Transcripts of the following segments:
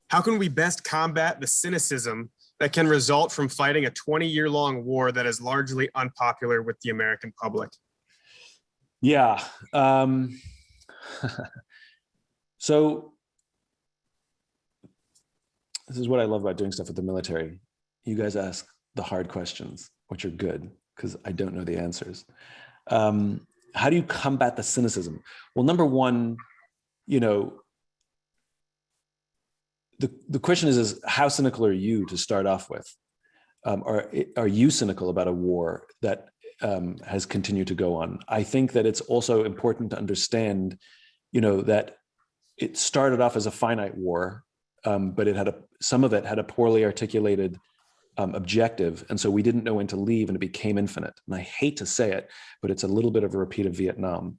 How can we best combat the cynicism that can result from fighting a 20-year-long war that is largely unpopular with the American public? Yeah. So this is what I love about doing stuff with the military. You guys ask the hard questions, which are good because I don't know the answers. How do you combat the cynicism? Well, number one, the question is how cynical are you to start off with? Are you cynical about a war that has continued to go on? I think that it's also important to understand, that it started off as a finite war, but some of it had a poorly articulated objective, and so we didn't know when to leave, and it became infinite. And I hate to say it, but it's a little bit of a repeat of Vietnam.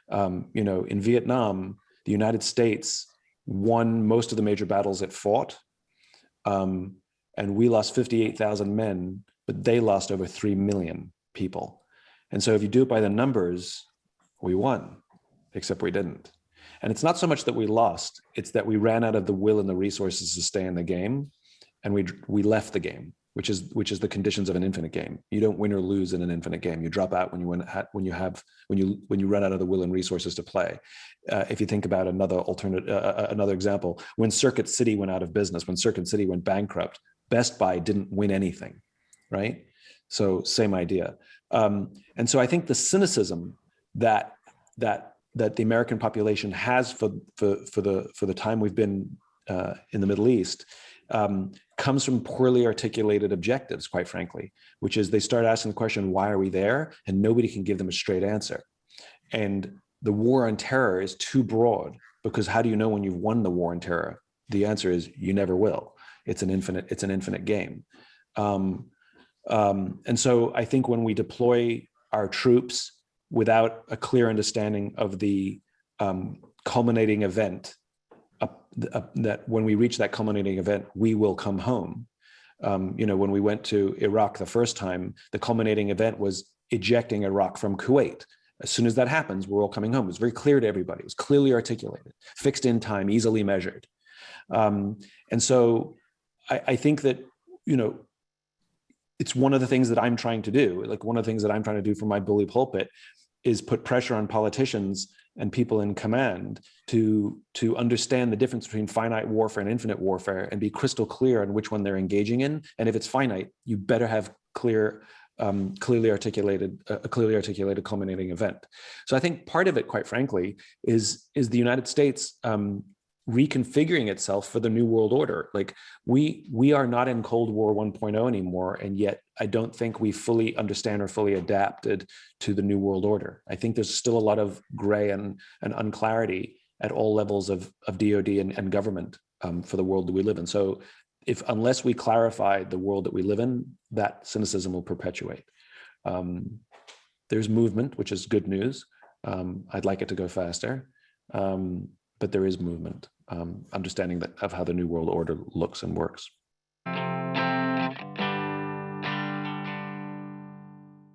In Vietnam, the United States won most of the major battles it fought, and we lost 58,000 men, but they lost over 3 million people. And so if you do it by the numbers, we won, except we didn't. And it's not so much that we lost, it's that we ran out of the will and the resources to stay in the game, and we left the game, which is the conditions of an infinite game. You don't win or lose in an infinite game. You drop out when you run out of the will and resources to play. If you think about another example, when Circuit City went out of business, when Circuit City went bankrupt, Best Buy didn't win anything, right? So same idea. And so I think the cynicism that the American population has for the time we've been in the Middle East comes from poorly articulated objectives, quite frankly, which is they start asking the question, why are we there? And nobody can give them a straight answer. And the war on terror is too broad, because how do you know when you've won the war on terror? The answer is you never will. It's an infinite game. And so I think when we deploy our troops without a clear understanding of the culminating event, that when we reach that culminating event, we will come home. When we went to Iraq the first time, the culminating event was ejecting Iraq from Kuwait. As soon as that happens, we're all coming home. It was very clear to everybody. It was clearly articulated, fixed in time, easily measured. And so I think that, it's one of the things that I'm trying to do. Like one of the things that I'm trying to do from my bully pulpit is put pressure on politicians and people in command to understand the difference between finite warfare and infinite warfare, and be crystal clear on which one they're engaging in. And if it's finite, you better have a clearly articulated culminating event. So I think part of it, quite frankly, is the United States reconfiguring itself for the new world order. Like we are not in Cold War 1.0 anymore, and yet I don't think we fully understand or fully adapted to the new world order. I think there's still a lot of gray and unclarity at all levels of DoD and government for the world that we live in. So unless we clarify the world that we live in, that cynicism will perpetuate. There's movement, which is good news. I'd like it to go faster, but there is movement, understanding of how the new world order looks and works.